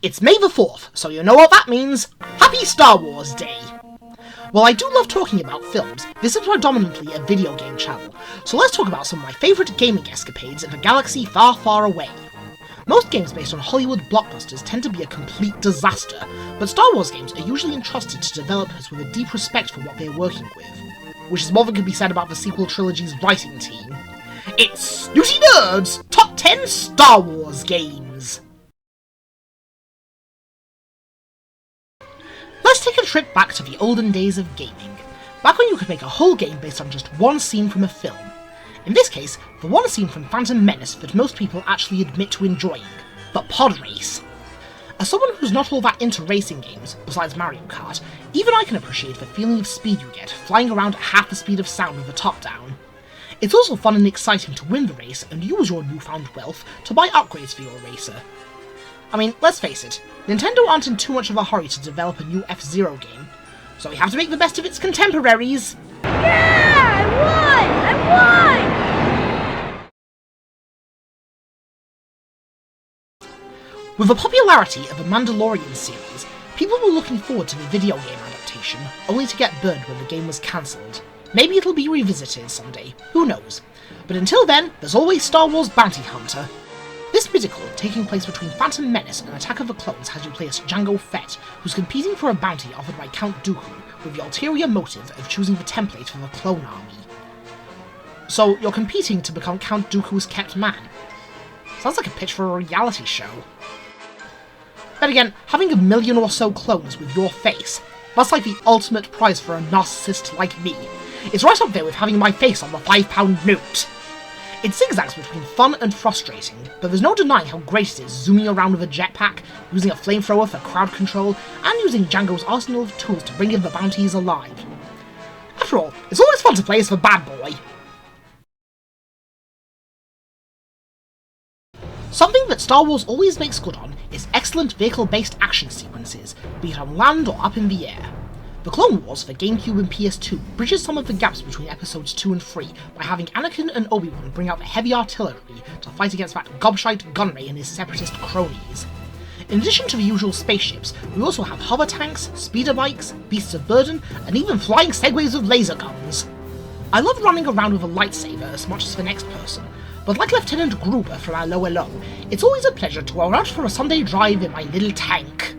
It's May the 4th, so you know what that means. Happy Star Wars Day! While I do love talking about films, this is predominantly a video game channel, so let's talk about some of my favourite gaming escapades in a galaxy far, far away. Most games based on Hollywood blockbusters tend to be a complete disaster, but Star Wars games are usually entrusted to developers with a deep respect for what they're working with, which is more than can be said about the sequel trilogy's writing team. It's Snooty Nerds' Top 10 Star Wars Games! Let's take a trip back to the olden days of gaming, back when you could make a whole game based on just one scene from a film. In this case, the one scene from Phantom Menace that most people actually admit to enjoying, the pod race. As someone who's not all that into racing games, besides Mario Kart, even I can appreciate the feeling of speed you get flying around at half the speed of sound with the top down. It's also fun and exciting to win the race and use your newfound wealth to buy upgrades for your racer. I mean, let's face it, Nintendo aren't in too much of a hurry to develop a new F-Zero game, so we have to make the best of its contemporaries. Yeah! I won! With the popularity of the Mandalorian series, people were looking forward to the video game adaptation, only to get burned when the game was cancelled. Maybe it'll be revisited someday, who knows. But until then, there's always Star Wars Bounty Hunter. This musical, taking place between Phantom Menace and Attack of the Clones, has you play as Jango Fett, who's competing for a bounty offered by Count Dooku, with the ulterior motive of choosing the template for the clone army. So, you're competing to become Count Dooku's kept man. Sounds like a pitch for a reality show. Then again, having a million or so clones with your face, that's like the ultimate prize for a narcissist like me. It's right up there with having my face on the £5 note. It zigzags between fun and frustrating, but there's no denying how great it is zooming around with a jetpack, using a flamethrower for crowd control, and using Jango's arsenal of tools to bring in the bounties alive. After all, it's always fun to play as the bad boy. Something that Star Wars always makes good on is excellent vehicle-based action sequences, be it on land or up in the air. The Clone Wars for GameCube and PS2 bridges some of the gaps between episodes 2 and 3 by having Anakin and Obi-Wan bring out the heavy artillery to fight against that gobshite Gunray and his separatist cronies. In addition to the usual spaceships, we also have hover tanks, speeder bikes, beasts of burden, and even flying segways with laser guns. I love running around with a lightsaber as much as the next person, but like Lieutenant Gruber from our LOLO, it's always a pleasure to go out for a Sunday drive in my little tank.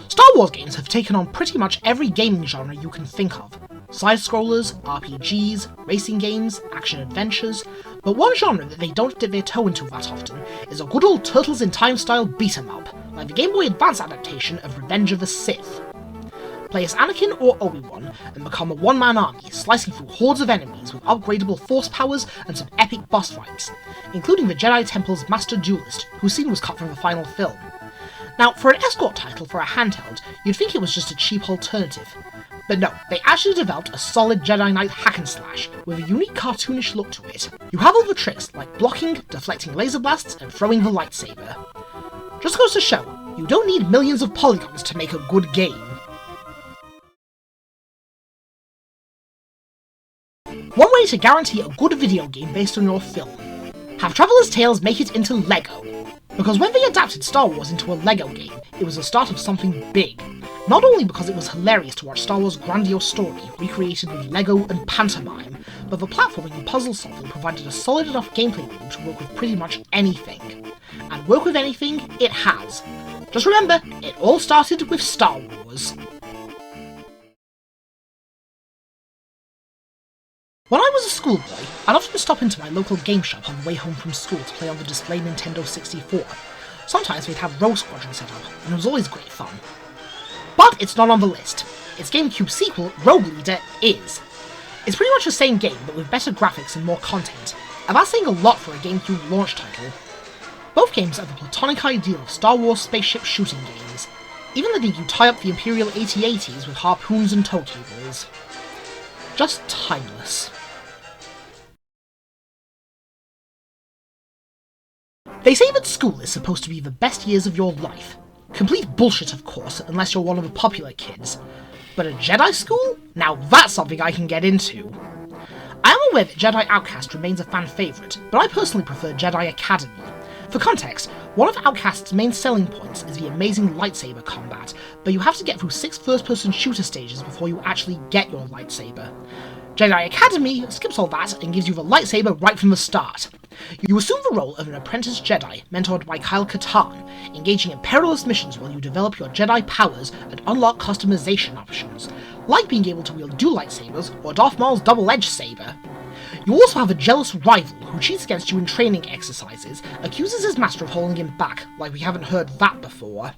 Star Wars games have taken on pretty much every gaming genre you can think of. Side-scrollers, RPGs, racing games, action-adventures, but one genre that they don't dip their toe into that often is a good old Turtles in Time style beat-em-up, like the Game Boy Advance adaptation of Revenge of the Sith. Play as Anakin or Obi-Wan and become a one-man army, slicing through hordes of enemies with upgradable force powers and some epic boss fights, including the Jedi Temple's Master Duelist, whose scene was cut from the final film. Now, for an escort title for a handheld, you'd think it was just a cheap alternative. But no, they actually developed a solid Jedi Knight hack and slash, with a unique cartoonish look to it. You have all the tricks, like blocking, deflecting laser blasts, and throwing the lightsaber. Just goes to show, you don't need millions of polygons to make a good game. One way to guarantee a good video game based on your film: have Traveller's Tales make it into LEGO. Because when they adapted Star Wars into a LEGO game, it was the start of something big. Not only because it was hilarious to watch Star Wars' grandiose story recreated with LEGO and pantomime, but the platforming and puzzle solving provided a solid enough gameplay loop to work with pretty much anything. And work with anything, it has. Just remember, it all started with Star Wars. When I was a schoolboy, I'd often stop into my local game shop on the way home from school to play on the display Nintendo 64. Sometimes we'd have Rogue Squadron set up, and it was always great fun. But it's not on the list. Its GameCube sequel, Rogue Leader, is. It's pretty much the same game, but with better graphics and more content, and that's saying a lot for a GameCube launch title. Both games are the platonic ideal of Star Wars spaceship shooting games, even letting you tie up the Imperial AT-ATs with harpoons and tow cables. Just timeless. They say that school is supposed to be the best years of your life. Complete bullshit, of course, unless you're one of the popular kids. But a Jedi school? Now that's something I can get into. I am aware that Jedi Outcast remains a fan favourite, but I personally prefer Jedi Academy. For context, one of Outcast's main selling points is the amazing lightsaber combat, but you have to get through 6 first-person shooter stages before you actually get your lightsaber. Jedi Academy skips all that and gives you the lightsaber right from the start. You assume the role of an apprentice Jedi, mentored by Kyle Katarn, engaging in perilous missions while you develop your Jedi powers and unlock customization options, like being able to wield dual lightsabers or Darth Maul's double-edged saber. You also have a jealous rival who cheats against you in training exercises, accuses his master of holding him back, like we haven't heard that before.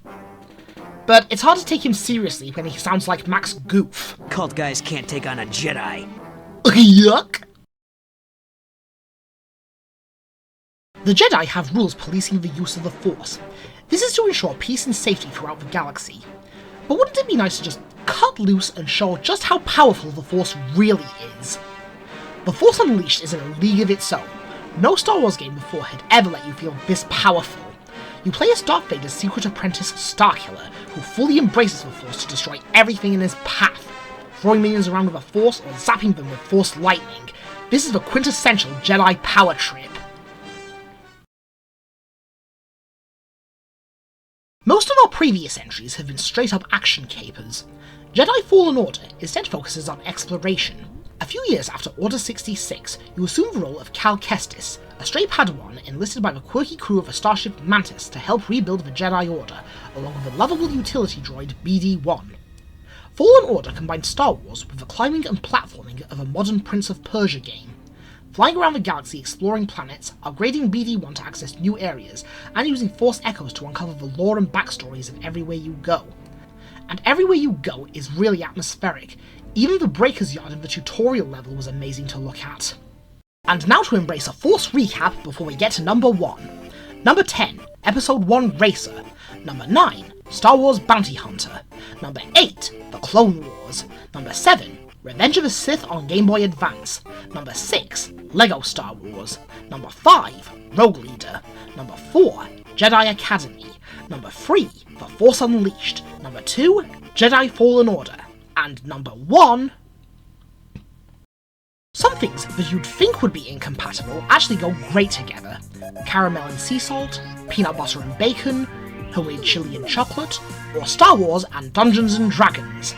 But it's hard to take him seriously when he sounds like Max Goof. Cult guys can't take on a Jedi. Yuck! The Jedi have rules policing the use of the Force. This is to ensure peace and safety throughout the galaxy. But wouldn't it be nice to just cut loose and show just how powerful the Force really is? The Force Unleashed is in a league of its own. No Star Wars game before had ever let you feel this powerful. You play as Darth Vader's secret apprentice Starkiller, who fully embraces the Force to destroy everything in his path, throwing minions around with the Force or zapping them with Force lightning. This is the quintessential Jedi power trip. Most of our previous entries have been straight-up action capers. Jedi Fallen Order instead focuses on exploration. A few years after Order 66, you assume the role of Cal Kestis, a stray Padawan enlisted by the quirky crew of the starship Mantis to help rebuild the Jedi Order, along with the lovable utility droid BD-1. Fallen Order combines Star Wars with the climbing and platforming of a modern Prince of Persia game. Flying around the galaxy exploring planets, upgrading BD-1 to access new areas, and using Force Echoes to uncover the lore and backstories of Everywhere You Go. And Everywhere You Go is really atmospheric. Even the Breaker's Yard in the tutorial level was amazing to look at. And now to embrace a Force recap before we get to number 1. Number 10, Episode 1 Racer. Number 9, Star Wars Bounty Hunter. Number 8, The Clone Wars. Number 7, Revenge of the Sith on Game Boy Advance. Number 6, Lego Star Wars. Number 5, Rogue Leader. Number 4, Jedi Academy. Number 3, The Force Unleashed. Number 2, Jedi Fallen Order. And number 1... Some things that you'd think would be incompatible actually go great together. Caramel and sea salt, peanut butter and bacon, homemade chili and chocolate, or Star Wars and Dungeons and Dragons.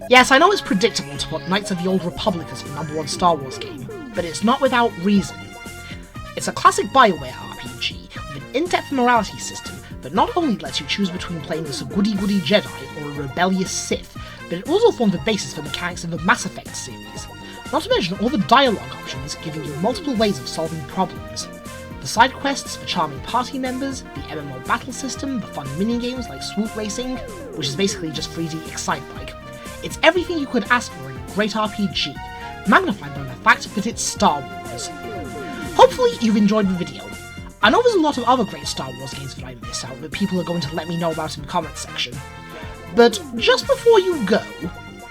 Yes, I know it's predictable to put Knights of the Old Republic as the number 1 Star Wars game, but it's not without reason. It's a classic BioWare RPG with an in-depth morality system that not only lets you choose between playing as a goody-goody Jedi or a rebellious Sith, but it also formed the basis for mechanics in the Mass Effect series, not to mention all the dialogue options giving you multiple ways of solving problems. The side quests for charming party members, the MMO battle system, the fun minigames like Swoop Racing, which is basically just 3D Excitebike. It's everything you could ask for in a great RPG, magnified by the fact that it's Star Wars. Hopefully you've enjoyed the video. I know there's a lot of other great Star Wars games that I miss out that people are going to let me know about in the comments section. But just before you go,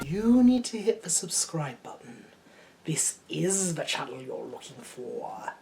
you need to hit the subscribe button. This is the channel you're looking for.